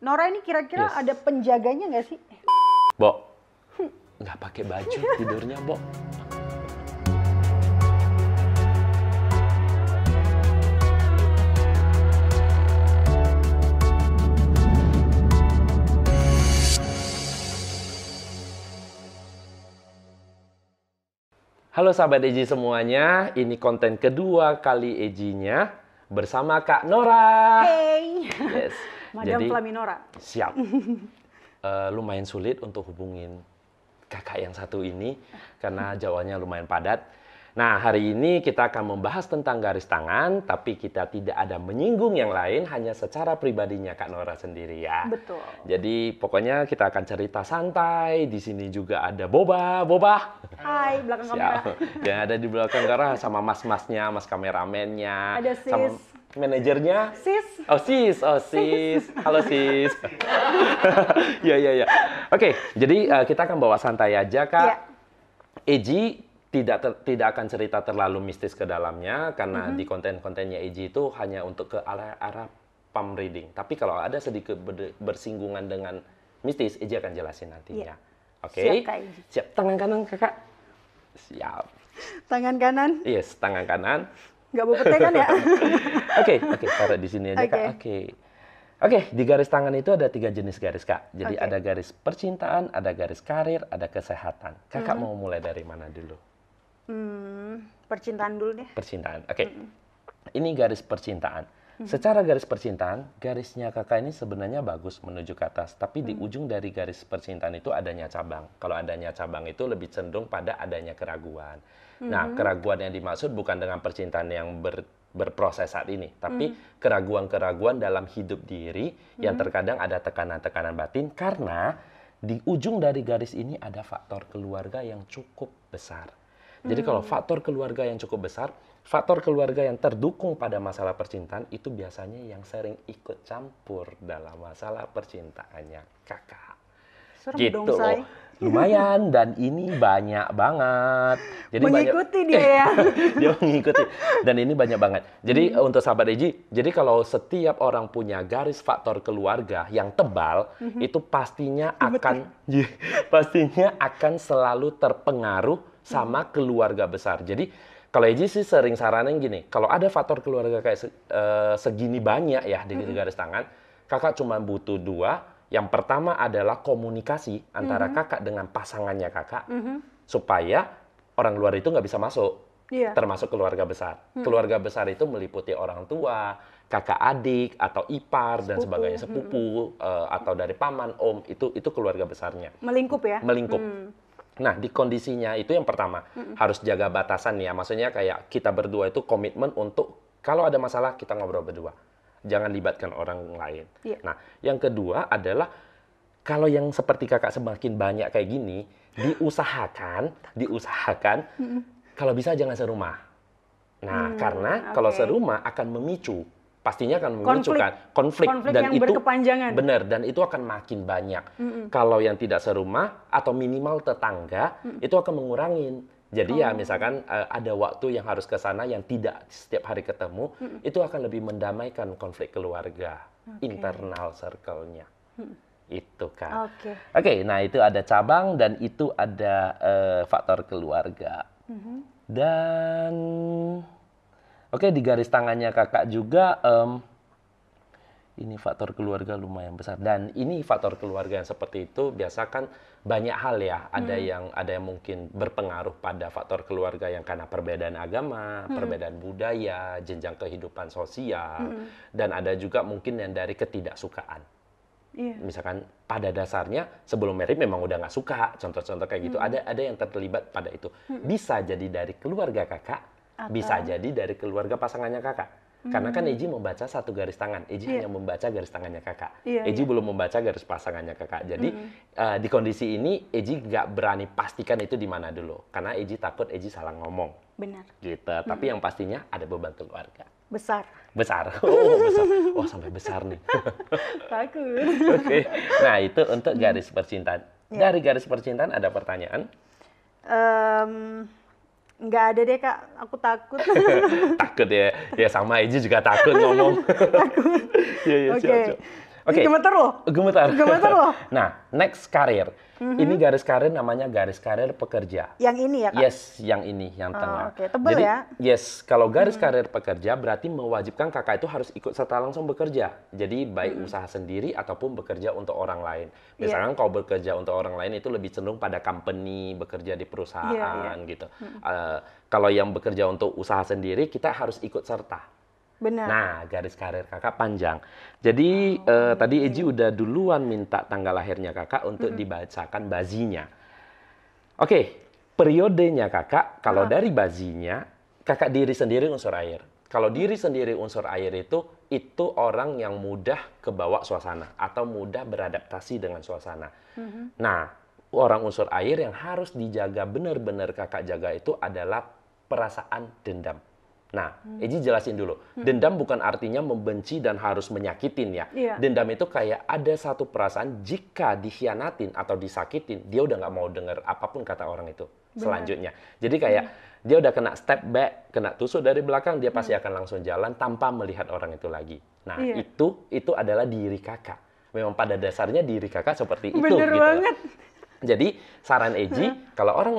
Nora ini kira-kira Yes. ada penjaganya nggak sih? Bo, nggak pakai baju tidurnya, Bo. Halo sahabat Eji semuanya, ini konten kedua kali Eji-nya bersama Kak Nora. Hey, Yes. Madam Jadi, Flaminora. siap. Lumayan sulit untuk hubungin kakak yang satu ini karena jawabannya lumayan padat. Nah, hari ini kita akan membahas tentang garis tangan, tapi kita tidak ada menyinggung yang lain, hanya secara pribadinya Kak Nora sendiri ya. Betul. Jadi pokoknya kita akan cerita santai. Di sini juga ada Boba. Hai, belakang kamera. Siap. Yang ada di belakang kamera sama mas-masnya, mas kameramennya, Ada sis. sama manajernya. Sis, Oh sis. Halo sis. Ya. Oke, jadi kita akan bawa santai aja Kak. Iya. Eji tidak akan cerita terlalu mistis ke dalamnya karena di konten-kontennya Eji itu hanya untuk ke arah palm reading. Tapi kalau ada sedikit bersinggungan dengan mistis, Eji akan jelasin nantinya. Oke. Siap, Kak Eji. Siap. Tangan kanan Kakak. Siap. tangan kanan. Yes, tangan kanan. Nggak bawa pete kan ya? Oke, taruh di sini aja Kak. Oke, di garis tangan itu ada 3 jenis garis Kak. Jadi ada garis percintaan, ada garis karir, ada kesehatan. Kakak mau mulai dari mana dulu? Percintaan dulu deh. Percintaan. Oke. Ini garis percintaan. Secara garis percintaan, garisnya kakak ini sebenarnya bagus menuju ke atas. Tapi di ujung dari garis percintaan itu adanya cabang. Kalau adanya cabang itu lebih cenderung pada adanya keraguan. Nah, keraguan yang dimaksud bukan dengan percintaan yang berproses saat ini. Tapi keraguan-keraguan dalam hidup diri yang terkadang ada tekanan-tekanan batin. Karena di ujung dari garis ini ada faktor keluarga yang cukup besar. Jadi kalau faktor keluarga yang cukup besar, faktor keluarga yang terdukung pada masalah percintaan itu biasanya yang sering ikut campur dalam masalah percintaannya kakak. Serem Gitu dong, Say. loh. Lumayan, dan ini banyak banget. Jadi Mengikuti dia ya. dia mengikuti. Dan ini banyak banget. Jadi untuk sahabat Eji, jadi kalau setiap orang punya garis faktor keluarga yang tebal, itu pastinya akan selalu terpengaruh sama keluarga besar. Jadi kalau Eji sih sering saranin gini, kalau ada faktor keluarga kayak segini banyak ya di garis tangan, kakak cuma butuh 2. Yang pertama adalah komunikasi antara kakak dengan pasangannya kakak, supaya orang luar itu nggak bisa masuk, termasuk keluarga besar. Keluarga besar itu meliputi orang tua, kakak adik, atau ipar, dan sebagainya, sepupu, atau dari paman, om, itu keluarga besarnya. Melingkup ya? Melingkup. Nah, di kondisinya itu yang pertama, harus jaga batasan ya. Maksudnya kayak kita berdua itu komitmen untuk kalau ada masalah kita ngobrol berdua. Jangan libatkan orang lain. Iya. Nah, yang kedua adalah kalau yang seperti kakak semakin banyak kayak gini, diusahakan kalau bisa jangan serumah. Nah, karena kalau serumah akan memicu, pastinya akan memicu konflik dan yang itu berkepanjangan. benar, dan itu akan makin banyak. Kalau yang tidak serumah atau minimal tetangga itu akan mengurangin. Jadi ya misalkan ada waktu yang harus ke sana yang tidak setiap hari ketemu, itu akan lebih mendamaikan konflik keluarga, internal circle-nya. Itu kan. Oke, nah itu ada cabang dan itu ada faktor keluarga. Dan di garis tangannya kakak juga ini faktor keluarga lumayan besar, dan ini faktor keluarga yang seperti itu biasa kan banyak hal ya. Ada yang mungkin berpengaruh pada faktor keluarga yang karena perbedaan agama, perbedaan budaya, jenjang kehidupan sosial, dan ada juga mungkin yang dari ketidaksukaan. Misalkan pada dasarnya sebelum married memang udah nggak suka, contoh-contoh kayak gitu. Ada yang terlibat pada itu. Bisa jadi dari keluarga kakak, bisa jadi dari keluarga pasangannya kakak. Karena kan Eji membaca satu garis tangan, Eji hanya membaca garis tangannya kakak. Eji belum membaca garis pasangannya kakak. Jadi di kondisi ini Eji nggak berani pastikan itu di mana dulu, karena Eji takut Eji salah ngomong. Benar. Gitu. Tapi yang pastinya ada beban keluarga. Besar. Besar. Oh, besar. Oh, sampai besar nih. Takut. Oke. Nah, itu untuk garis percintaan. Dari garis percintaan ada pertanyaan? Nggak ada deh Kak, aku takut. Takut ya? Ya sama Eji juga takut ngomong. Takut. Iya, Oke. siap. Oke. Gemeter loh. Gemetar. Gemeter loh. Nah, next karir. Ini garis karir namanya garis karir pekerja. Yang ini ya, Kak? Yes, yang ini, yang tengah. Oke. Tebel Jadi, ya? yes, kalau garis karir pekerja berarti mewajibkan kakak itu harus ikut serta langsung bekerja. Jadi baik usaha sendiri ataupun bekerja untuk orang lain. Misalkan kalau bekerja untuk orang lain itu lebih cenderung pada company, bekerja di perusahaan gitu. Kalau yang bekerja untuk usaha sendiri, kita harus ikut serta. Benar. Nah, garis karir kakak panjang. Jadi tadi Eji udah duluan minta tanggal lahirnya kakak untuk dibacakan bazinya. Oke, periodenya kakak, kalau dari bazinya, kakak diri sendiri unsur air. Kalau diri sendiri unsur air itu orang yang mudah kebawa suasana atau mudah beradaptasi dengan suasana. Nah, orang unsur air yang harus dijaga benar-benar kakak jaga itu adalah perasaan dendam. Nah, Eji jelasin dulu. Dendam bukan artinya membenci dan harus menyakitin ya. Iya. Dendam itu kayak ada satu perasaan jika dikhianatin atau disakitin, dia udah nggak mau dengar apapun kata orang itu selanjutnya. Jadi kayak dia udah kena step back, kena tusuk dari belakang, dia pasti akan langsung jalan tanpa melihat orang itu lagi. Nah, itu adalah diri kakak. Memang pada dasarnya diri kakak seperti itu. Bener gitu. banget. Jadi, saran Eji, kalau orang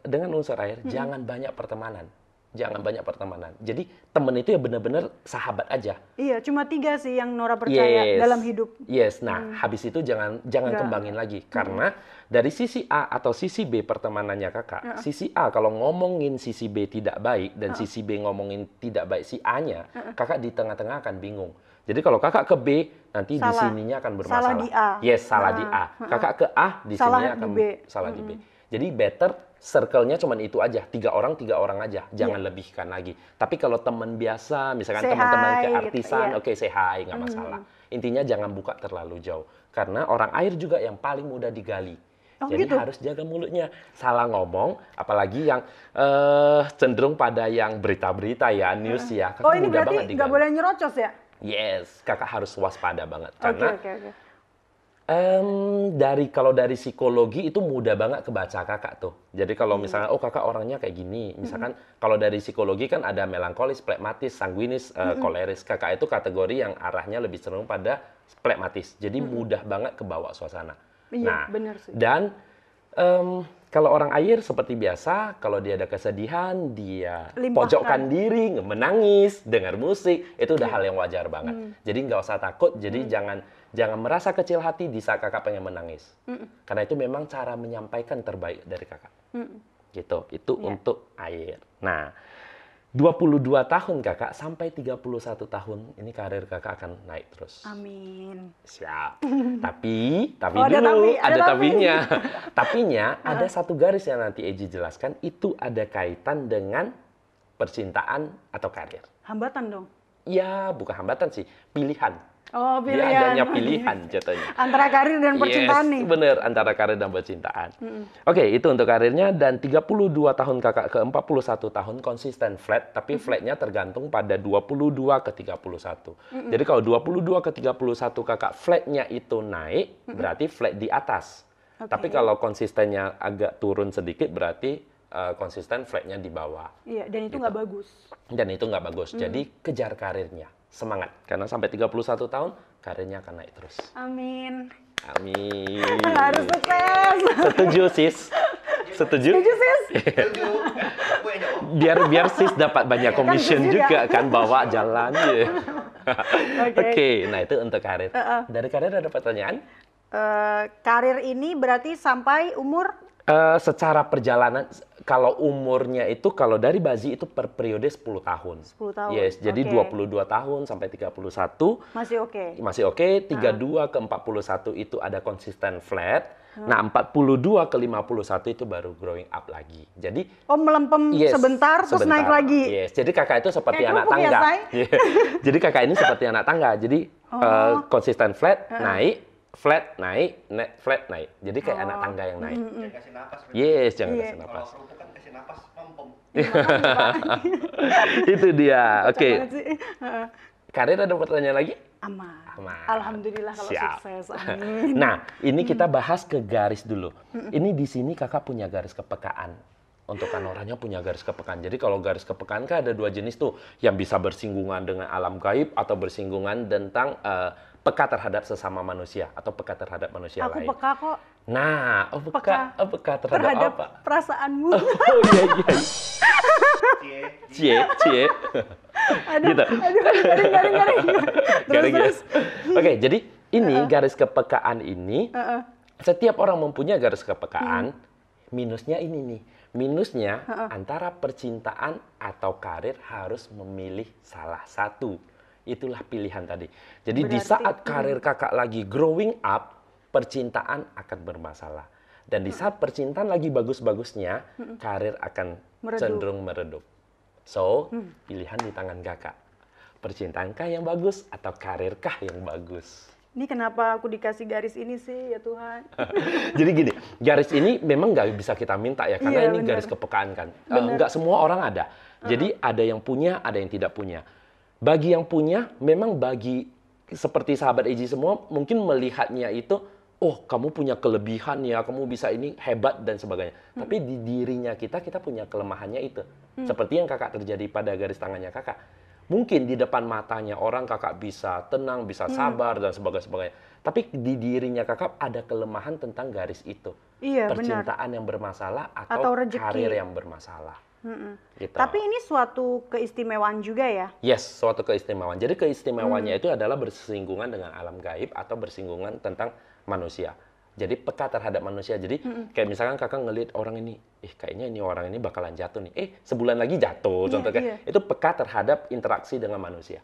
dengan unsur air, jangan banyak pertemanan. Jangan banyak pertemanan. Jadi temen itu ya benar-benar sahabat aja. Iya, cuma 3 sih yang Nora percaya dalam hidup. Yes, nah habis itu jangan kembangin lagi. Karena dari sisi A atau sisi B pertemanannya kakak, sisi A kalau ngomongin sisi B tidak baik dan sisi B ngomongin tidak baik si A-nya, kakak di tengah-tengah akan bingung. Jadi kalau kakak ke B, nanti di sininya akan bermasalah. Salah di A. Yes, salah di A. Kakak ke A, di sininya akan salah di B. Jadi better circle-nya cuma itu aja, 3 orang aja, jangan lebihkan lagi. Tapi kalau teman biasa, misalkan teman-teman keartisan, oke, say hi, nggak masalah. Intinya jangan buka terlalu jauh, karena orang air juga yang paling mudah digali. Jadi harus jaga mulutnya, salah ngomong, apalagi yang cenderung pada yang berita-berita ya, news ya. Oh ini berarti nggak boleh nyerocos ya? Yes, kakak harus waspada banget, karena kalau dari psikologi itu mudah banget kebaca kakak tuh. Jadi kalau misalnya, oh kakak orangnya kayak gini. Misalkan kalau dari psikologi kan ada melankolis, plekmatis, sanguinis, koleris. Kakak itu kategori yang arahnya lebih cenderung pada plekmatis. Jadi mudah banget kebawa suasana. Iya, benar sih. Dan kalau orang air seperti biasa, kalau dia ada kesedihan, dia pojokkan diri, menangis, dengar musik, itu udah hal yang wajar banget. Jadi nggak usah takut, jadi jangan merasa kecil hati di saat kakak pengen menangis. Karena itu memang cara menyampaikan terbaik dari kakak. Gitu, itu untuk air. Nah, 22 tahun kakak sampai 31 tahun, ini karir kakak akan naik terus. Amin. Siap. Tapi dulu ada tapinya. Tapinya ada satu garis yang nanti Eji jelaskan, itu ada kaitan dengan percintaan atau karir. Hambatan dong? Ya, bukan hambatan sih, pilihan. Oh, pilihan. Dia adanya pilihan jatuhnya. Antara karir dan percintaan nih. Bener, antara karir dan percintaan. Oke, itu untuk karirnya. Dan 32 tahun kakak ke 41 tahun konsisten flat, tapi flatnya tergantung pada 22 ke 31. Jadi kalau 22 ke 31 kakak flatnya itu naik, berarti flat di atas. Tapi kalau konsistennya agak turun sedikit, berarti konsisten flatnya di bawah. Iya, dan itu nggak bagus. Dan itu nggak bagus. Jadi kejar karirnya. Semangat. Karena sampai 31 tahun, karirnya akan naik terus. Amin. Amin. Harus sukses. Setuju, sis? Setuju? Setuju, sis? biar sis dapat banyak commission juga kan, bawa jalan. Oke, nah itu untuk karir. Dari karir ada pertanyaan? Karir ini berarti sampai umur? Secara perjalanan, kalau umurnya itu, kalau dari Bazi itu per periode 10 tahun. 10 tahun. Yes, jadi 22 tahun sampai 31. Masih oke. Masih oke. 32 ke 41 itu ada konsisten flat. Nah, 42 ke 51 itu baru growing up lagi. Jadi melempem sebentar, terus naik lagi. Yes, jadi kakak itu seperti anak tangga. Jadi kakak ini seperti anak tangga. Jadi konsisten flat, naik, flat naik, flat naik. Jadi kayak anak tangga yang naik. Jangan kasih napas. Yes, jangan kasih napas. Kalau kerupuk kan kasih napas, mempem. Itu dia. Oke. Karir ada pertanyaan lagi? Aman. Aman. Alhamdulillah kalau Siap. sukses. Amin. Nah, ini kita bahas ke garis dulu. Ini di sini kakak punya garis kepekaan. Untuk Kanoranya punya garis kepekaan. Jadi kalau garis kepekaan kan ada 2 jenis tuh, yang bisa bersinggungan dengan alam gaib atau bersinggungan tentang peka terhadap sesama manusia atau peka terhadap manusia Aku lain. peka kok. Nah, peka terhadap apa? Perasaanmu. Oh iya. Cie. Gitu. Aduh, garing. Garing. Oke, jadi ini garis kepekaan ini, setiap orang mempunyai garis kepekaan, minusnya ini nih. Minusnya antara percintaan atau karir harus memilih salah satu. Itulah pilihan tadi. Jadi di saat karir kakak lagi growing up, percintaan akan bermasalah. Dan di saat percintaan lagi bagus-bagusnya, karir akan cenderung meredup. So, pilihan di tangan kakak. Percintaankah yang bagus atau karirkah yang bagus? Ini kenapa aku dikasih garis ini sih, ya Tuhan? Jadi gini, garis ini memang nggak bisa kita minta ya, karena ini garis kepekaan kan. Nggak semua orang ada. Jadi ada yang punya, ada yang tidak punya. Bagi yang punya, memang seperti sahabat Eji semua, mungkin melihatnya itu, oh kamu punya kelebihan ya, kamu bisa ini hebat dan sebagainya. Tapi di dirinya kita punya kelemahannya itu. Seperti yang kakak terjadi pada garis tangannya kakak. Mungkin di depan matanya orang kakak bisa tenang, bisa sabar dan sebagainya. Tapi di dirinya kakak ada kelemahan tentang garis itu. Iya, percintaan yang bermasalah atau karir yang bermasalah. Gitu. Tapi ini suatu keistimewaan juga ya? Yes, suatu keistimewaan. Jadi keistimewaannya itu adalah bersinggungan dengan alam gaib atau bersinggungan tentang manusia. Jadi peka terhadap manusia. Jadi kayak misalkan kakak ngelihat orang ini, kayaknya ini orang ini bakalan jatuh nih. Sebulan lagi jatuh, contohnya. Itu peka terhadap interaksi dengan manusia.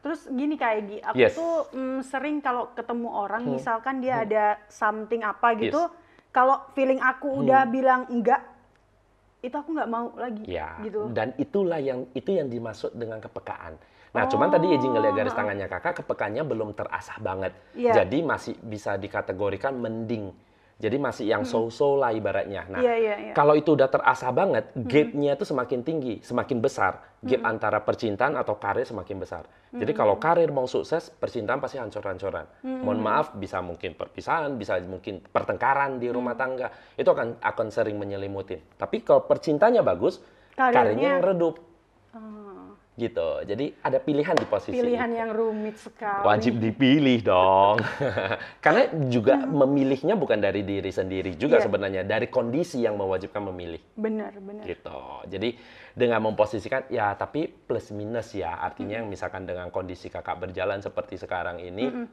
Terus gini Kak Egy, aku tuh sering kalau ketemu orang, misalkan dia ada something apa gitu, kalau feeling aku udah bilang enggak, itu aku nggak mau lagi. Ya, gitu. Dan itu yang dimaksud dengan kepekaan. Nah, cuman tadi Eji ngeliat garis tangannya kakak, kepekaannya belum terasah banget. Jadi masih bisa dikategorikan mending. Jadi masih yang so-so lah ibaratnya. Nah, kalau itu udah terasah banget, gap-nya itu semakin tinggi, semakin besar. Gap antara percintaan atau karir semakin besar. Jadi kalau karir mau sukses, percintaan pasti hancur-hancuran. Mohon maaf, bisa mungkin perpisahan, bisa mungkin pertengkaran di rumah tangga. Itu akan sering menyelimutin. Tapi kalau percintaannya bagus, karirnya yang redup. Gitu. Jadi ada pilihan di posisi pilihan itu. yang rumit sekali. Wajib dipilih dong. Karena juga memilihnya bukan dari diri sendiri juga sebenarnya, dari kondisi yang mewajibkan memilih. Benar. Gitu. Jadi dengan memposisikan ya tapi plus minus ya. Artinya misalkan dengan kondisi kakak berjalan seperti sekarang ini,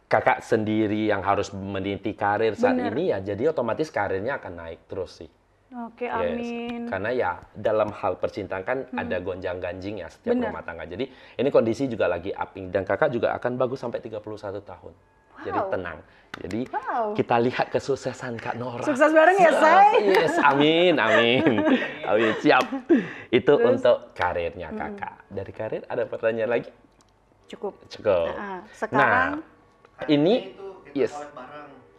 kakak sendiri yang harus meniti karir saat ini ya, jadi otomatis karirnya akan naik terus sih. Oke, amin. Karena ya dalam hal percintaan kan ada gonjang-ganjing ya setiap rumah tangga. Jadi ini kondisi juga lagi upping dan kakak juga akan bagus sampai 31 tahun. Jadi tenang. Jadi kita lihat kesuksesan Kak Nora. Sukses bareng ya, say. Yes, amin. Siap. Itu untuk karirnya kakak. Dari karir ada pertanyaan lagi? Cukup. Nah, Sekarang ini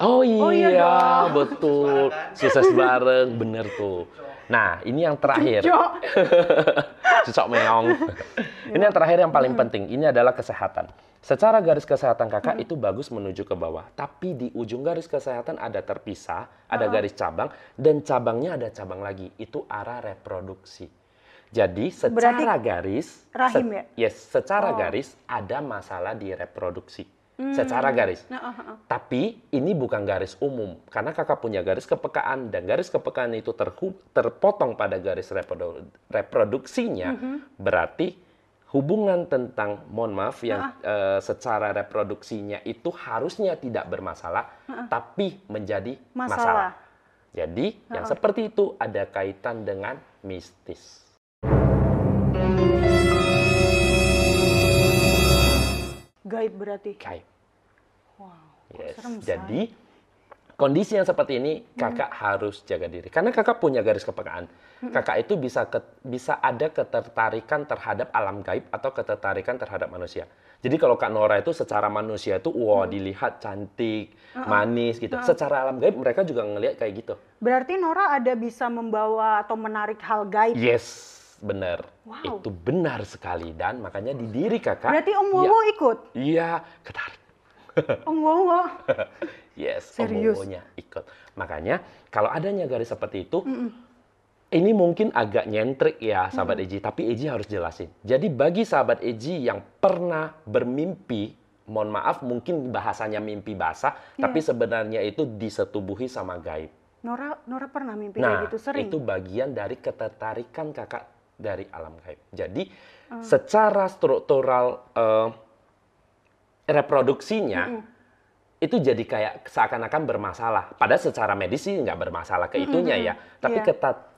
Oh iya, betul. Sukses bareng, bener tuh. Nah, ini yang terakhir. Cocok meong. Ini yang terakhir yang paling penting. Ini adalah kesehatan. Secara garis kesehatan kakak itu bagus menuju ke bawah. Tapi di ujung garis kesehatan ada terpisah, ada garis cabang, dan cabangnya ada cabang lagi. Itu arah reproduksi. Jadi secara garis, rahim ya? Yes, secara garis ada masalah di reproduksi. Secara garis. Tapi ini bukan garis umum. Karena kakak punya garis kepekaan. Dan garis kepekaan itu terpotong pada garis reproduksinya. Berarti hubungan tentang, mohon maaf, yang secara reproduksinya itu harusnya tidak bermasalah. Tapi menjadi masalah. Jadi yang seperti itu ada kaitan dengan mistis. Gaib berarti? Gaib. Wow, Yes. serem, Jadi kondisi yang seperti ini kakak harus jaga diri. Karena kakak punya garis kepekaan. Kakak itu bisa ada ketertarikan terhadap alam gaib atau ketertarikan terhadap manusia. Jadi kalau Kak Nora itu secara manusia itu dilihat cantik, manis gitu. Secara alam gaib mereka juga ngelihat kayak gitu. Berarti Nora ada bisa membawa atau menarik hal gaib? Yes. Benar, Wow. itu benar sekali. Dan makanya di diri kakak. Berarti Om Wowo ikut? Iya, ketarik. Om Wowo? Yes, Serius? Om Wowonya ikut. Makanya kalau adanya garis seperti itu, ini mungkin agak nyentrik ya sahabat Eji, tapi Eji harus jelasin. Jadi bagi sahabat Eji yang pernah bermimpi mohon maaf mungkin bahasanya mimpi basah, tapi sebenarnya itu disetubuhi sama gaib. Nora pernah mimpi kayak gitu, sering. Itu bagian dari ketertarikan kakak dari alam gaib. Jadi secara struktural reproduksinya itu jadi kayak seakan-akan bermasalah. Padahal secara medis sih nggak bermasalah ke itunya ya. Tapi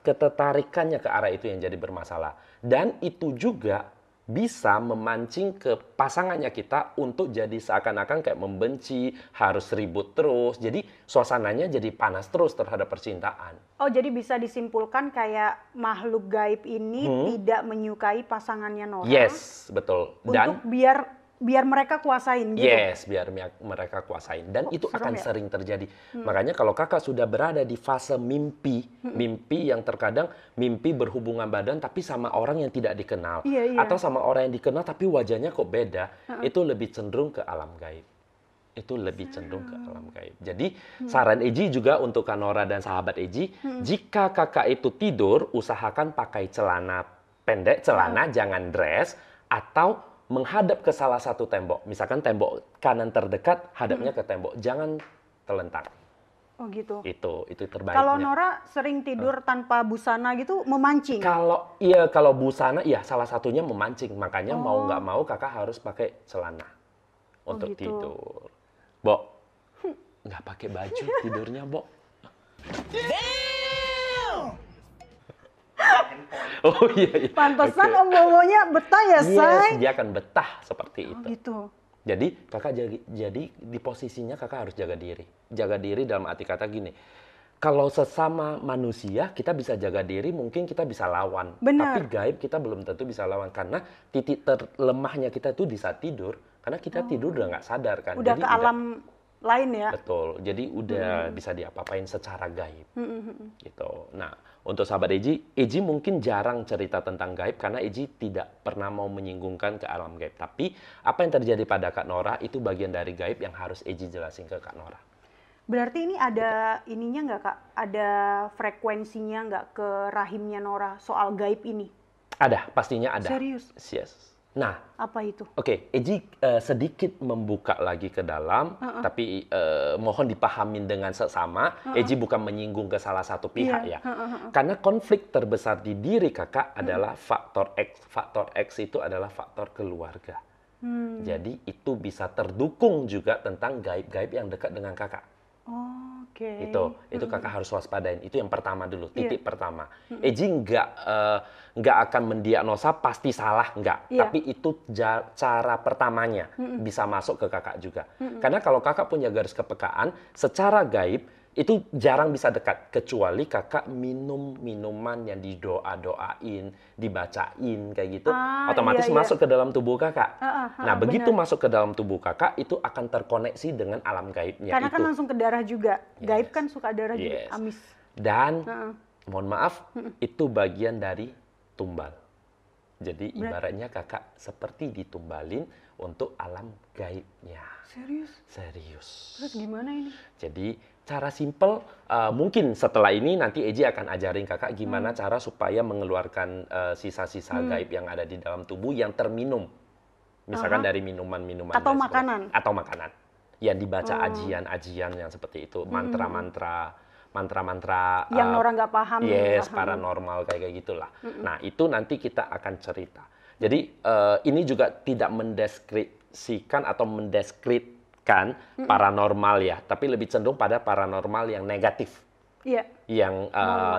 ketertarikannya ke arah itu yang jadi bermasalah. Dan itu juga bisa memancing ke pasangannya kita untuk jadi seakan-akan kayak membenci, harus ribut terus. Jadi suasananya jadi panas terus terhadap percintaan. Oh, jadi bisa disimpulkan kayak makhluk gaib ini tidak menyukai pasangannya Nora. Yes, betul. Dan untuk biar mereka kuasain gitu. Yes, biar mereka kuasain. Dan itu akan sering terjadi. Makanya kalau kakak sudah berada di fase mimpi, mimpi yang terkadang mimpi berhubungan badan tapi sama orang yang tidak dikenal. Atau sama orang yang dikenal tapi wajahnya kok beda, itu lebih cenderung ke alam gaib. Itu lebih cenderung ke alam gaib. Jadi saran Eji juga untuk Kak Nora dan sahabat Eji, jika kakak itu tidur, usahakan pakai celana pendek, jangan dress, atau menghadap ke salah satu tembok. Misalkan tembok kanan terdekat, hadapnya ke tembok. Jangan telentang. Oh gitu. Itu terbaiknya. Kalau Nora sering tidur tanpa busana gitu, memancing? Kalau busana, salah satunya memancing. Makanya mau nggak mau kakak harus pakai celana untuk tidur. Bo, nggak pakai baju tidurnya, Bo. Oh iya. Pantesan Om Bowonya betah ya, Say? Yes, dia akan betah seperti itu. Gitu. Jadi kakak jadi di posisinya kakak harus jaga diri. Jaga diri dalam arti kata gini. Kalau sesama manusia kita bisa jaga diri, mungkin kita bisa lawan. Benar. Tapi gaib kita belum tentu bisa lawan karena titik terlemahnya kita itu di saat tidur. Karena kita tidur udah nggak sadar kan. Udah jadi ke alam lain ya. Betul. Jadi udah bisa diapa-apain secara gaib. Gitu. Nah, untuk sahabat Eji mungkin jarang cerita tentang gaib karena Eji tidak pernah mau menyinggungkan ke alam gaib. Tapi apa yang terjadi pada Kak Nora itu bagian dari gaib yang harus Eji jelasin ke Kak Nora. Berarti ini ada ininya nggak Kak? Ada frekuensinya nggak ke rahimnya Nora soal gaib ini? Ada, pastinya ada. Serius? Yes. Nah, apa itu? Oke, Eji sedikit membuka lagi ke dalam, tapi mohon dipahamin dengan seksama. Eji bukan menyinggung ke salah satu pihak ya. Karena konflik terbesar di diri kakak adalah faktor X. Faktor X itu adalah faktor keluarga. Jadi itu bisa terdukung juga tentang gaib-gaib yang dekat dengan kakak. Oke. Itu kakak harus waspadain. Itu yang pertama dulu, titik pertama. Eji nggak akan mendiagnosa pasti salah, nggak. Tapi itu cara pertamanya bisa masuk ke kakak juga. Karena kalau kakak punya garis kepekaan, secara gaib itu jarang bisa dekat. Kecuali kakak minum minuman yang didoa-doain, dibacain kayak gitu. Otomatis masuk ke dalam tubuh kakak. Nah, begitu masuk ke dalam tubuh kakak, itu akan terkoneksi dengan alam gaibnya. Karena kan langsung ke darah juga. Gaib kan suka darah juga, amis. Dan, mohon maaf, itu bagian dari tumbal. Jadi ibaratnya kakak seperti ditumbalin untuk alam gaibnya. Serius. Terus gimana ini? Jadi cara simple, mungkin setelah ini nanti Eji akan ajarin kakak gimana cara supaya mengeluarkan sisa-sisa gaib yang ada di dalam tubuh yang terminum. Misalkan dari minuman-minuman. Atau makanan. Atau makanan. Yang dibaca ajian-ajian yang seperti itu. Mantra-mantra yang orang nggak paham. Yes, paranormal kayak gitulah. Nah, itu nanti kita akan cerita. Jadi ini juga tidak mendeskripsikan atau mendeskripsikan paranormal ya, tapi lebih cenderung pada paranormal yang negatif. Yang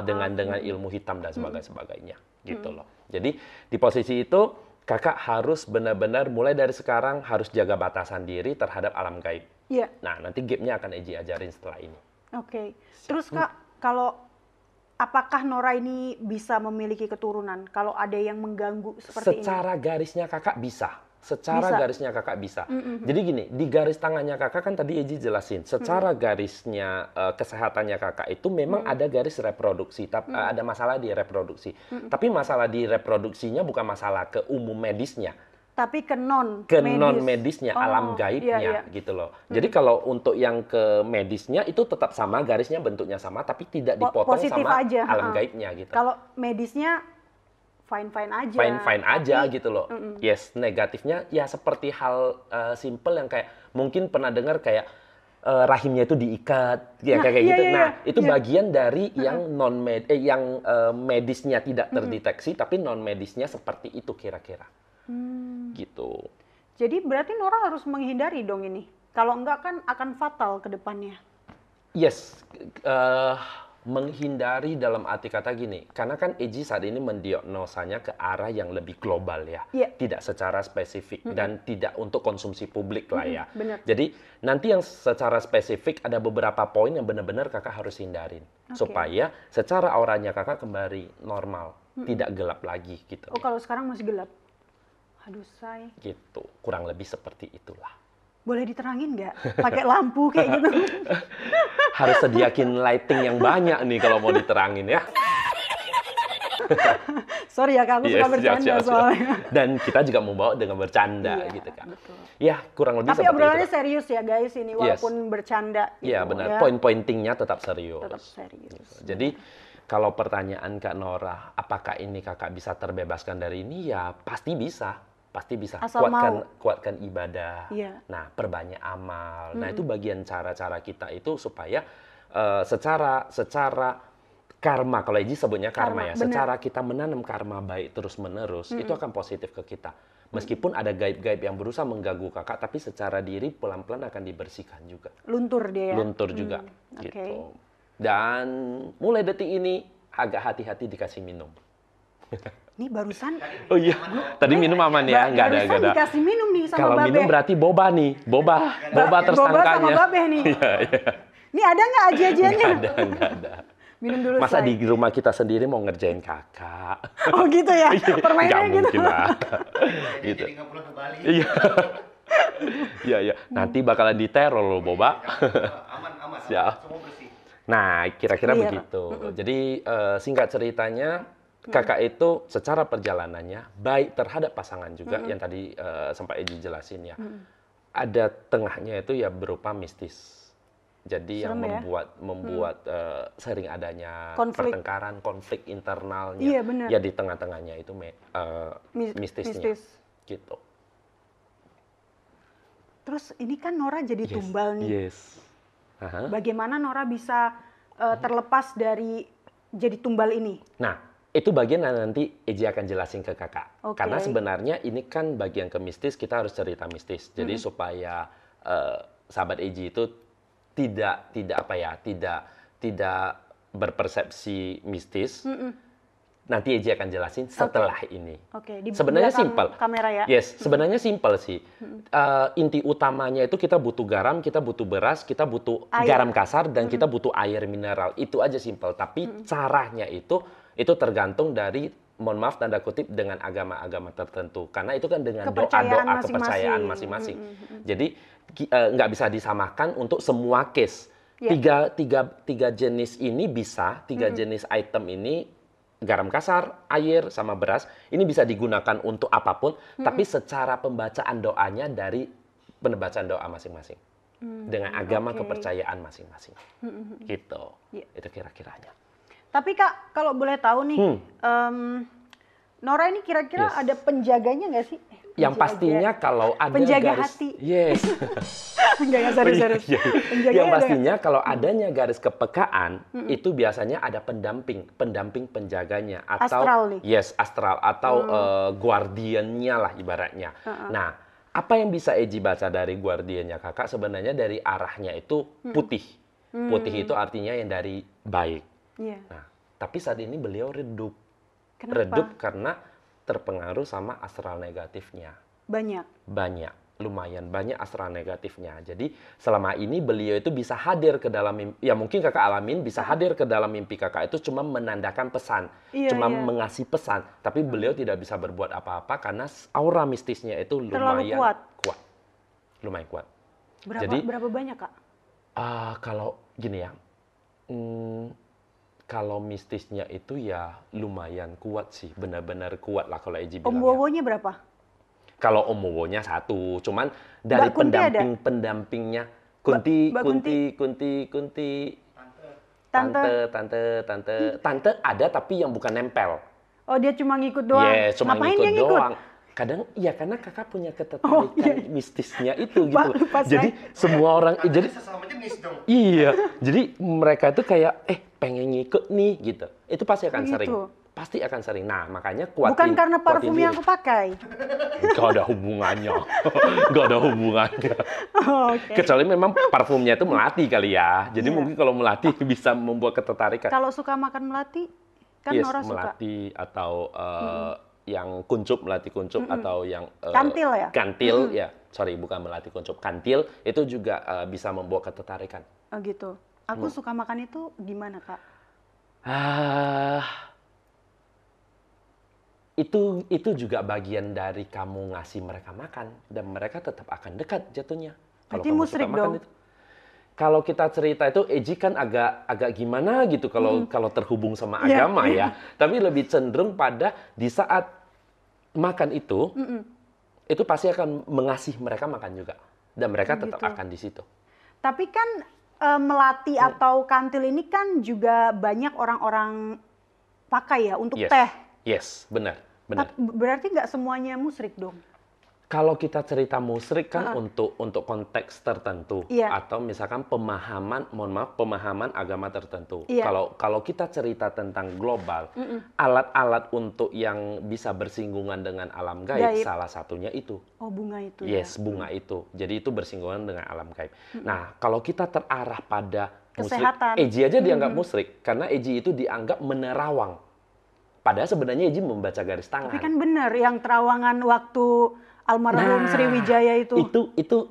dengan ilmu hitam dan sebagainya gitu loh. Jadi di posisi itu kakak harus benar-benar mulai dari sekarang harus jaga batasan diri terhadap alam gaib. Nah, nanti gaibnya akan Eji ajarin setelah ini. Oke. Terus Kak, apakah Nora ini bisa memiliki keturunan kalau ada yang mengganggu seperti ini? Secara garisnya kakak bisa. Garisnya kakak bisa. Jadi gini, di garis tangannya kakak kan tadi Eji jelasin. Secara garisnya kesehatannya kakak itu memang ada garis reproduksi, tapi ada masalah di reproduksi. Tapi masalah di reproduksinya bukan masalah ke umum medisnya. Tapi ke non medisnya, alam gaibnya gitu loh. Jadi kalau untuk yang ke medisnya itu tetap sama, garisnya bentuknya sama, tapi tidak dipotong positif sama aja. Alam gaibnya gitu. Kalau medisnya fine-fine aja. Fine-fine aja gitu loh. Yes, negatifnya ya seperti hal simple yang kayak mungkin pernah dengar kayak rahimnya itu diikat, ya kayak gitu. Nah, itu bagian dari yang medisnya tidak terdeteksi, tapi non medisnya seperti itu kira-kira. Gitu. Jadi berarti Nora harus menghindari dong ini. Kalau enggak kan akan fatal ke depannya. Yes, menghindari dalam arti kata gini, karena kan EJ saat ini mendiagnosanya ke arah yang lebih global ya, tidak secara spesifik dan tidak untuk konsumsi publik lah ya. Bener. Jadi nanti yang secara spesifik ada beberapa poin yang benar-benar kakak harus hindarin supaya secara auranya kakak kembali normal, tidak gelap lagi gitu. Oh kalau sekarang masih gelap? Aduh say. Gitu, kurang lebih seperti itulah. Boleh diterangin nggak? Pakai lampu kayak gitu. Harus sediakin lighting yang banyak nih kalau mau diterangin ya. Sorry ya, Kak, aku suka bercanda soalnya. Dan kita juga mau bawa dengan bercanda gitu kan. Betul. Ya, kurang lebih tapi seperti itu. Tapi obrolannya serius ya guys ini, walaupun bercanda. Iya, benar. Poin-pointingnya tetap serius. Tetap serius. Jadi, kalau pertanyaan Kak Nora, apakah ini kakak bisa terbebaskan dari ini? Ya, pasti bisa. Pasti bisa. Kuatkan ibadah. Nah, perbanyak amal. Nah, itu bagian cara-cara kita itu supaya secara karma, kalau Eji sebutnya karma ya, bener. Secara kita menanam karma baik terus-menerus, itu akan positif ke kita. Meskipun ada gaib-gaib yang berusaha mengganggu kakak, tapi secara diri pelan-pelan akan dibersihkan juga. Luntur dia ya? Luntur juga. Gitu. Dan mulai detik ini, agak hati-hati dikasih minum. Ini barusan. Oh iya, tadi minum aman ya, nggak ada. Barusan dikasih minum nih sama kalau Babe. Minum berarti boba nih, boba tersangkanya. Boba sama Babe nih. Ini ada nggak aji-ajiannya? Nggak ada. Minum dulu. Masa di rumah kita sendiri mau ngerjain kakak? Oh gitu ya, permainannya gitu. Mungkin lah. Gitu. Jadi nggak pulang ke Bali. Iya. Nanti bakalan diteror loh, boba. Aman. Siap. Semua bersih. Nah, kira-kira begitu. Jadi singkat ceritanya. Kakak itu secara perjalanannya baik terhadap pasangan juga yang tadi sempat Eji jelasin ya. Ada tengahnya itu ya berupa mistis. Jadi serem yang membuat sering adanya pertengkaran, konflik internalnya. Iya, benar. Ya di tengah-tengahnya itu mistisnya. Gitu. Terus ini kan Nora jadi tumbal nih. Yes. Bagaimana Nora bisa terlepas dari jadi tumbal ini? Nah, itu bagian yang nanti Eji akan jelasin ke kakak. Karena sebenarnya ini kan bagian ke mistis, kita harus cerita mistis. Jadi supaya sahabat Eji itu tidak berpersepsi mistis. Nanti Eji akan jelasin setelah ini. Sebenarnya simpel. Kamera ya. Yes, sebenarnya simpel sih. Inti utamanya itu kita butuh garam, kita butuh beras, kita butuh garam kasar, dan kita butuh air mineral. Itu aja simpel. Tapi caranya itu tergantung dari, mohon maaf tanda kutip, dengan agama-agama tertentu. Karena itu kan dengan doa-doa kepercayaan masing-masing. Jadi nggak bisa disamakan untuk semua case. Tiga jenis ini bisa, tiga jenis item ini, garam kasar, air, sama beras, ini bisa digunakan untuk apapun, tapi secara pembacaan doanya dari pembacaan doa masing-masing. Dengan agama kepercayaan masing-masing. Gitu. Itu kira-kiranya. Tapi Kak, kalau boleh tahu nih, Nora ini kira-kira ada penjaganya nggak sih? Yang pastinya kalau ada penjaga garis, hati. Yes. Serius. Yang pastinya kalau adanya garis kepekaan, itu biasanya ada pendamping penjaganya atau astral nih. Yes, astral atau guardiannya lah ibaratnya. Nah, apa yang bisa Eji baca dari guardiannya kakak? Sebenarnya dari arahnya itu putih. Putih itu artinya yang dari baik. Nah, tapi saat ini beliau redup. Kenapa? Redup karena terpengaruh sama astral negatifnya. Banyak. Lumayan banyak astral negatifnya. Jadi selama ini beliau itu bisa hadir ke dalam mimpi, ya mungkin kakak alamin, bisa hadir ke dalam mimpi kakak itu cuma menandakan pesan, mengasih pesan. Tapi beliau tidak bisa berbuat apa-apa karena aura mistisnya itu lumayan kuat. Lumayan kuat. Berapa banyak Kak? Kalau gini ya, kalau mistisnya itu ya lumayan kuat sih, benar-benar kuat lah kalau Eji bilang. Om Wowonya berapa? Kalau Om Wowonya satu, cuman dari pendampingnya Kunti, tante ada tapi yang bukan nempel. Oh, dia cuma ngikut doang. Yes, cuma Ngapain ngikut dia ngikut? doang. Kadang ya karena kakak punya ketertarikan mistisnya itu gitu. Jadi semua orang jadi sesama jenis dong. iya. Jadi mereka itu kayak pengen ngikut nih gitu. Itu pasti akan Begitu. sering. Pasti akan sering. Nah, makanya kuatin. Bukan karena parfum yang diri. aku pakai. Gak ada hubungannya. Gak ada hubungannya. Oh, oke. Kecuali memang parfumnya itu melati kali ya. Jadi mungkin kalau melati bisa membuat ketertarikan. Kalau suka makan melati, kan Yes, Nora suka. melati atau yang kuncup, melati kuncup atau yang Kantil ya? Kantil ya. Sorry, bukan melati kuncup. Kantil itu juga bisa membuat ketertarikan. Oh gitu. Aku suka makan itu gimana, Kak? Itu juga bagian dari kamu ngasih mereka makan dan mereka tetap akan dekat jatuhnya. Kalau Berarti kamu musrik suka makan dong. itu. Kalau kita cerita itu Eji kan agak gimana gitu kalau terhubung sama agama ya. Tapi lebih cenderung pada di saat makan itu pasti akan mengasihi mereka makan juga dan mereka tetap akan di situ. Tapi kan melati atau kantil ini kan juga banyak orang-orang pakai ya untuk teh. Yes, benar. Berarti nggak semuanya musrik dong? Kalau kita cerita musrik kan untuk konteks tertentu atau misalkan pemahaman agama tertentu. Kalau kita cerita tentang global, alat-alat untuk yang bisa bersinggungan dengan alam gaib, salah satunya itu. Oh, bunga itu. Yes, bunga itu. Jadi itu bersinggungan dengan alam gaib. Nah, kalau kita terarah pada kesehatan, musrik, Eji aja dianggap musrik karena Eji itu dianggap menerawang. Padahal sebenarnya Eji membaca garis tangan. Tapi kan benar yang terawangan waktu almarhum Sriwijaya itu.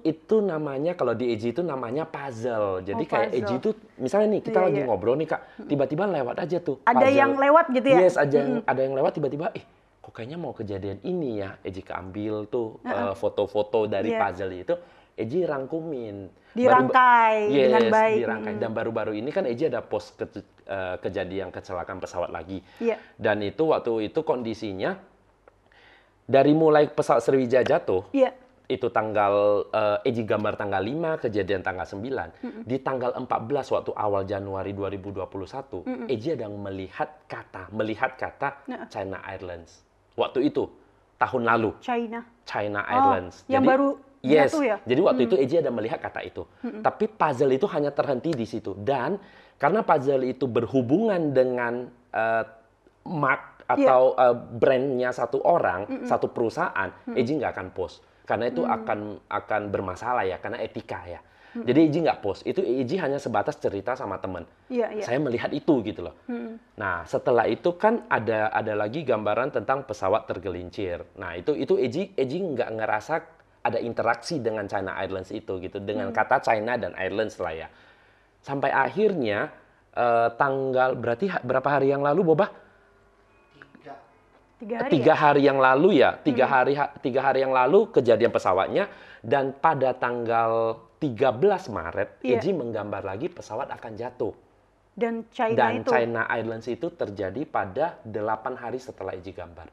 Itu namanya kalau di Eji itu namanya puzzle. Jadi kayak puzzle. Eji itu misalnya nih kita lagi ngobrol nih Kak, tiba-tiba lewat aja tuh. Ada puzzle. yang lewat gitu ya? Yes, ada yang lewat tiba-tiba kok kayaknya mau kejadian ini ya. Eji keambil tuh foto-foto dari puzzle itu. Eji rangkumin. Dirangkai dengan baik. Dirangkai. Dan baru-baru ini kan Eji ada post kejadian kecelakaan pesawat lagi. Dan itu waktu itu kondisinya dari mulai pesawat Sriwijaya jatuh, itu tanggal Eji gambar tanggal 5, kejadian tanggal 9. Di tanggal 14 waktu awal Januari 2021, Eji ada melihat kata China Airlines. Waktu itu, tahun lalu. China Airlines. Yang baru jatuh ya? Jadi waktu itu Eji ada melihat kata itu. Tapi puzzle itu hanya terhenti di situ. Dan karena puzzle itu berhubungan dengan mark atau brandnya satu orang, satu perusahaan, Eji nggak akan post. Karena itu akan bermasalah ya, karena etika ya. Jadi Eji nggak post. Itu Eji hanya sebatas cerita sama teman. Saya melihat itu gitu loh. Nah, setelah itu kan ada lagi gambaran tentang pesawat tergelincir. Nah, itu Eji nggak ngerasa ada interaksi dengan China Airlines itu gitu, dengan kata China dan Airlines lah ya. Sampai akhirnya berarti berapa hari yang lalu, Boba? 3 hari yang lalu ya, 3 hari yang lalu kejadian pesawatnya, dan pada tanggal 13 Maret Eji menggambar lagi pesawat akan jatuh. Dan China Airlines itu terjadi pada 8 hari setelah Eji gambar.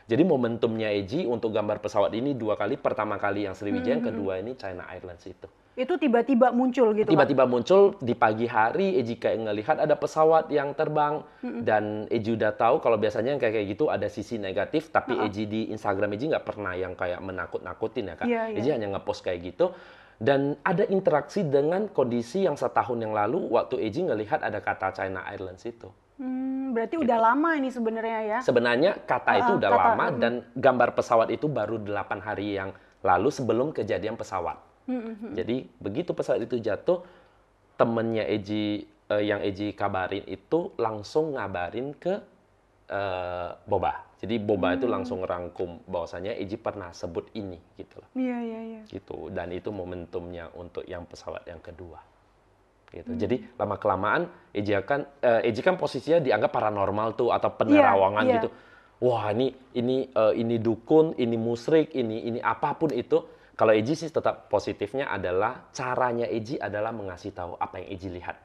Jadi momentumnya Eji untuk gambar pesawat ini 2 kali, pertama kali yang Sriwijaya, yang kedua ini China Airlines itu. Itu tiba-tiba muncul gitu, Tiba-tiba muncul di pagi hari, Eji kayak ngelihat ada pesawat yang terbang, dan Eji udah tahu kalau biasanya yang kayak gitu ada sisi negatif, tapi Eji di Instagram Eji nggak pernah yang kayak menakut-nakutin ya Kak. Eji hanya ngepost kayak gitu, dan ada interaksi dengan kondisi yang setahun yang lalu waktu Eji ngelihat ada kata China Airlines itu. Berarti udah lama ini sebenarnya ya? Sebenarnya kata itu udah lama, dan gambar pesawat itu baru 8 hari yang lalu sebelum kejadian pesawat. Jadi begitu pesawat itu jatuh, temennya Eji yang Eji kabarin itu langsung ngabarin ke Boba. Jadi Boba itu langsung rangkum bahwasanya Eji pernah sebut ini gitu loh. Iya. Gitu, dan itu momentumnya untuk yang pesawat yang kedua. Gitu. Jadi lama-kelamaan Eji kan posisinya dianggap paranormal tuh atau penerawangan gitu. Wah, ini dukun, ini musrik, ini apapun itu. Kalau Eji sih tetap positifnya adalah caranya Eji adalah mengasih tahu apa yang Eji lihat.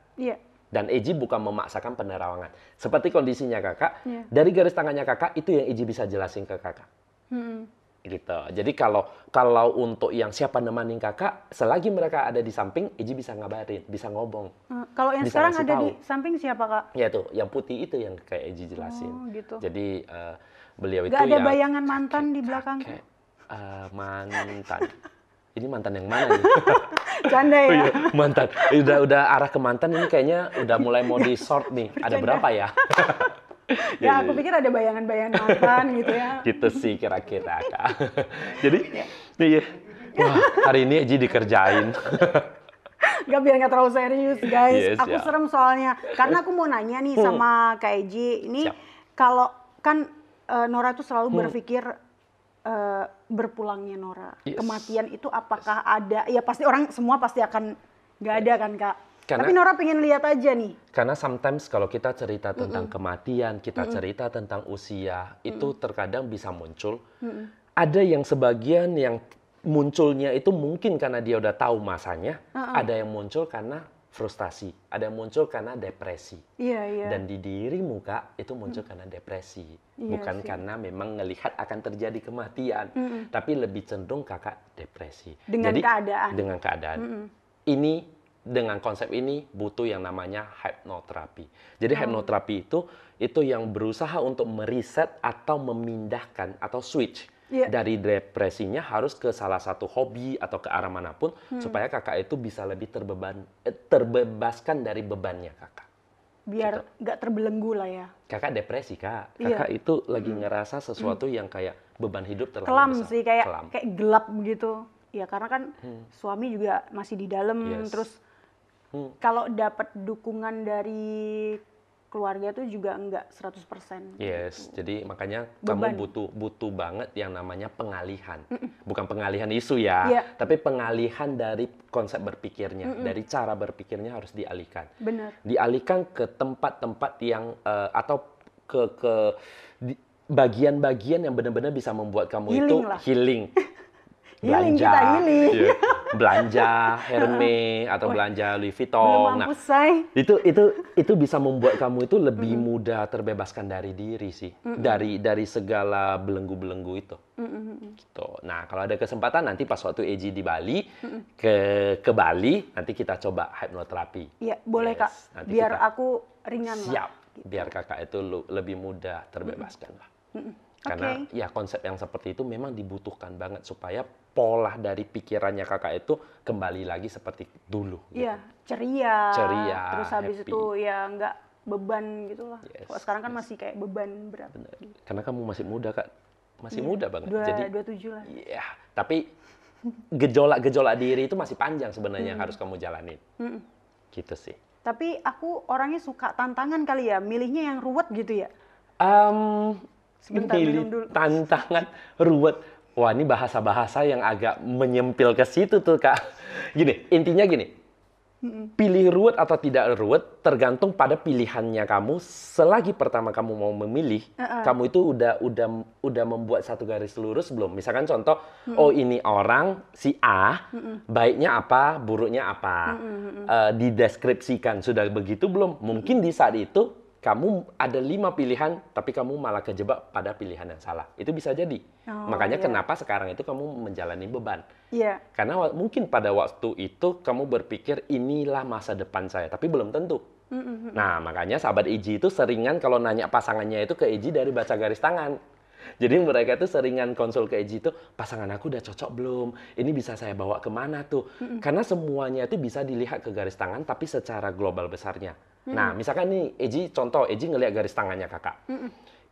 Dan Eji bukan memaksakan penerawangan. Seperti kondisinya Kakak, dari garis tangannya Kakak itu yang Eji bisa jelasin ke Kakak. Gitu. Jadi kalau untuk yang siapa nemanin kakak, selagi mereka ada di samping, Eji bisa ngabarin, bisa ngomong. Kalau yang bisa sekarang ngasih ada tahu. di samping siapa, Kak? Ya tuh, yang putih itu yang kayak Eji jelasin. Oh, gitu. Jadi beliau itu Gak ada ya bayangan mantan di belakang? Mantan. Ini mantan yang mana nih? Canda ya? Oh iya, mantan. Udah arah ke mantan ini kayaknya udah mulai mau di short nih. Ada berapa ya? Ya, aku pikir ada bayangan-bayangan mantan gitu ya. Gitu sih kira-kira, Kak. Jadi, iya. Wah, hari ini Eji dikerjain. Gak, biar nggak terlalu serius, guys. Yes, Aku ya. serem soalnya. Karena aku mau nanya nih sama Kak Eji. Ini Siap. kalau kan Nora tuh selalu berpikir berpulangnya Nora. Yes. Kematian itu apakah ada? Ya pasti orang semua pasti akan nggak ada kan, Kak? Karena- Tapi Nora pengen lihat aja nih. Karena sometimes kalau kita cerita tentang kematian, kita cerita tentang usia, itu terkadang bisa muncul. Ada yang sebagian yang munculnya itu mungkin karena dia udah tahu masanya, ada yang muncul karena frustasi, ada yang muncul karena depresi. Iya, iya. Dan di dirimu, Kak, itu muncul karena depresi. Iya Bukan sih. karena memang ngelihat akan terjadi kematian, tapi lebih cenderung Kakak depresi. Dengan Jadi, keadaan. Dengan keadaan. Ini, dengan konsep ini butuh yang namanya hipnoterapi. Jadi hipnoterapi itu yang berusaha untuk mereset atau memindahkan atau switch dari depresinya harus ke salah satu hobi atau ke arah manapun supaya kakak itu bisa lebih terbebaskan dari bebannya kakak. Biar nggak terbelenggu lah ya. Kakak depresi, Kak. Iya. Kakak itu lagi ngerasa sesuatu yang kayak beban hidup terlalu Kelam besar. sih, kayak Kelam. kayak gelap gitu. Ya karena kan suami juga masih di dalam, Yes. terus kalau dapat dukungan dari keluarga tuh juga enggak 100%. Yes, jadi makanya Beban. kamu butuh banget yang namanya pengalihan. Bukan pengalihan isu ya, Iya. tapi pengalihan dari konsep berpikirnya, dari cara berpikirnya harus dialihkan. Bener. Dialihkan ke tempat-tempat yang atau ke bagian-bagian yang benar-benar bisa membuat kamu Healing itu lah. healing. Healing, kita healing. iya. Belanja Hermes atau belanja Louis Belum Vuitton. mampu, say. Itu bisa membuat kamu itu lebih mudah terbebaskan dari diri sih, dari segala belenggu-belenggu itu. Gitu. Nah, kalau ada kesempatan nanti pas waktu Eji di Bali ke Bali nanti kita coba hipnoterapi. Iya, boleh Yes, Kak. nanti Biar kita- aku ringan lah. Siap, biar kakak itu lebih mudah terbebaskan lah. Karena ya konsep yang seperti itu memang dibutuhkan banget supaya pola dari pikirannya kakak itu kembali lagi seperti dulu. Iya, ceria. Ceria, Terus habis happy. itu ya nggak beban gitu lah. Yes, Kalau sekarang kan masih kayak beban berat. Bener. Karena kamu masih muda, Kak. Masih muda banget. 27 lah. Iya, tapi gejolak-gejolak diri itu masih panjang sebenarnya yang harus kamu jalanin. Gitu sih. Tapi aku orangnya suka tantangan kali ya, milihnya yang ruwet gitu ya. Sebentar, Pilih minum dulu. tantangan ruwet. Wah, ini bahasa-bahasa yang agak menyempil ke situ tuh, Kak. Intinya gini. Pilih ruwet atau tidak ruwet tergantung pada pilihannya kamu. Selagi pertama kamu mau memilih, kamu itu udah membuat satu garis lurus belum? Misalkan contoh, oh ini orang si A, baiknya apa, buruknya apa, dideskripsikan sudah begitu belum? Mungkin di saat itu kamu ada 5 pilihan, tapi kamu malah kejebak pada pilihan yang salah. Itu bisa jadi. Makanya kenapa sekarang itu kamu menjalani beban. Iya. Karena mungkin pada waktu itu kamu berpikir inilah masa depan saya, tapi belum tentu. Nah, makanya sahabat Eji itu seringan kalau nanya pasangannya itu ke Eji dari baca garis tangan. Jadi mereka tuh seringan konsul ke Eji itu, pasangan aku udah cocok belum? Ini bisa saya bawa kemana tuh? Karena semuanya itu bisa dilihat ke garis tangan, tapi secara global besarnya. Nah, misalkan nih Eji, contoh Eji ngelihat garis tangannya kakak.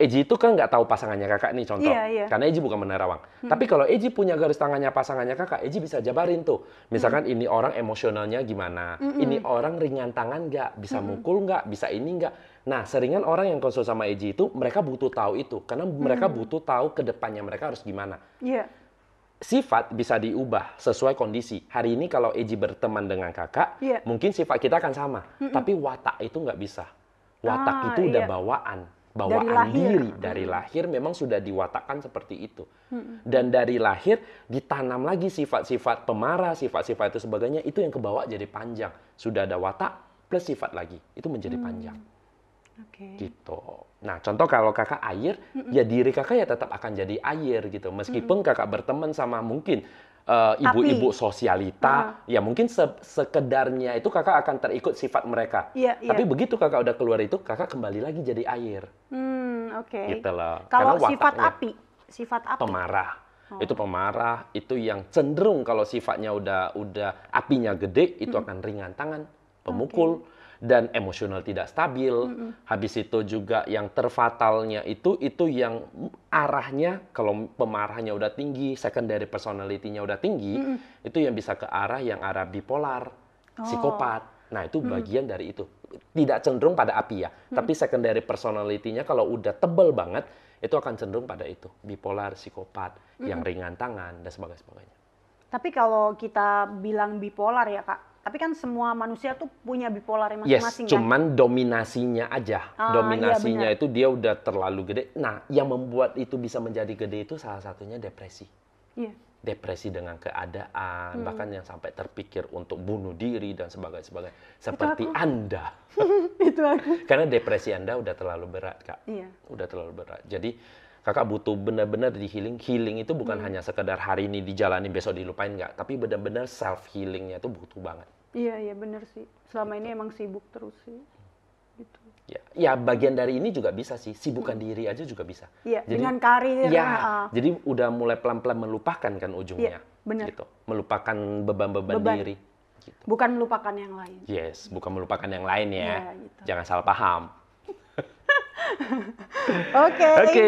Eji itu kan nggak tahu pasangannya kakak nih contoh, Iya. karena Eji bukan menerawang. Tapi kalau Eji punya garis tangannya pasangannya kakak, Eji bisa jabarin tuh. Misalkan ini orang emosionalnya gimana, ini orang ringan tangan nggak, bisa mukul nggak, bisa ini nggak. Nah, seringan orang yang konsul sama Eji itu mereka butuh tahu itu, karena mereka butuh tahu ke depannya mereka harus gimana. Iya. Sifat bisa diubah sesuai kondisi. Hari ini kalau Eji berteman dengan kakak, mungkin sifat kita akan sama. Tapi watak itu nggak bisa. Watak itu udah bawaan diri. Dari lahir memang sudah diwatakkan seperti itu. Dan dari lahir ditanam lagi sifat-sifat pemarah, sifat-sifat itu sebagainya. Itu yang kebawa jadi panjang. Sudah ada watak plus sifat lagi. Itu menjadi panjang. Gitu. Nah, contoh kalau kakak air, ya diri kakak ya tetap akan jadi air gitu. Meskipun kakak berteman sama mungkin ibu-ibu sosialita, ya mungkin sekedarnya itu kakak akan terikut sifat mereka. Tapi begitu kakak udah keluar itu, kakak kembali lagi jadi air. Gitu loh. Kalau sifat api, pemarah. Itu pemarah, itu yang cenderung kalau sifatnya udah apinya gede, itu akan ringan tangan, pemukul, dan emosional tidak stabil. Habis itu juga yang terfatalnya itu yang arahnya, kalau pemarahnya udah tinggi, secondary personality-nya udah tinggi, itu yang bisa ke arah bipolar, psikopat. Nah, itu bagian dari itu. Tidak cenderung pada api ya, tapi secondary personality-nya kalau udah tebel banget, itu akan cenderung pada itu, bipolar, psikopat, yang ringan tangan, dan sebagainya. Tapi kalau kita bilang bipolar ya Kak, tapi kan semua manusia tuh punya bipolar masing-masing kan? Cuman dominasinya aja. Dominasinya itu dia udah terlalu gede. Nah, yang membuat itu bisa menjadi gede itu salah satunya depresi. Depresi dengan keadaan, bahkan yang sampai terpikir untuk bunuh diri dan sebagainya. Seperti Anda. Itu aku. Karena depresi Anda udah terlalu berat, Kak. Udah terlalu berat. Jadi, kakak butuh benar-benar di healing. Healing itu bukan hanya sekedar hari ini dijalani, besok dilupain, nggak. Tapi benar-benar self-healingnya itu butuh banget. Iya, benar sih. Selama ini emang sibuk terus sih. Gitu. Ya, bagian dari ini juga bisa sih. Sibukkan diri aja juga bisa. Iya, dengan karir. Jadi udah mulai pelan-pelan melupakan kan ujungnya. Iya, benar. Gitu. Melupakan beban diri. Gitu. Bukan melupakan yang lain. Yes, bukan melupakan yang lain ya. Gitu. Jangan salah paham. Oke,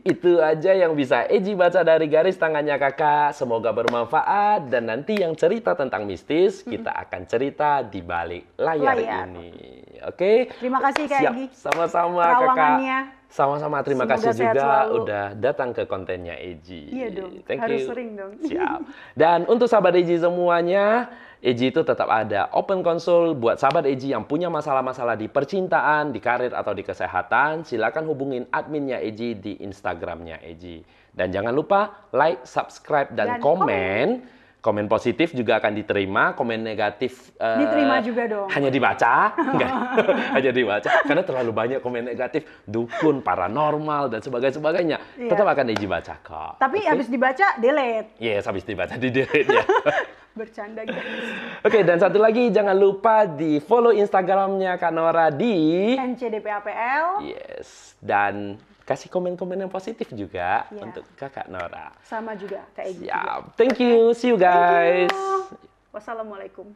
itu aja yang bisa Eji baca dari garis tangannya kakak. Semoga bermanfaat, dan nanti yang cerita tentang mistis kita akan cerita di balik layar ini. Oke. Terima kasih Kak Eji. Sama-sama kakak. Sama-sama, terima kasih juga udah datang ke kontennya Eji. Iya dong, Thank harus you. sering dong. Siap. Dan untuk sahabat Eji semuanya, Eji itu tetap ada open consult buat sahabat Eji yang punya masalah-masalah di percintaan, di karir, atau di kesehatan. Silakan hubungin adminnya Eji di Instagramnya Eji. Dan jangan lupa like, subscribe, dan komen. Komen positif juga akan diterima, komen negatif diterima juga dong. Hanya dibaca, enggak, hanya dibaca. Karena terlalu banyak komen negatif, dukun, paranormal, dan sebagainya. Tetap akan Eji baca kok. Tapi habis dibaca, delete. Yes, habis dibaca, di-delete ya. Bercanda guys. Oke, dan satu lagi, jangan lupa di follow Instagramnya Kak Nora di NCDPAPL. Yes, dan kasih komen-komen yang positif juga untuk Kakak Nora. Sama juga Kak Eji. Siap. Thank you. See you guys. Wassalamualaikum.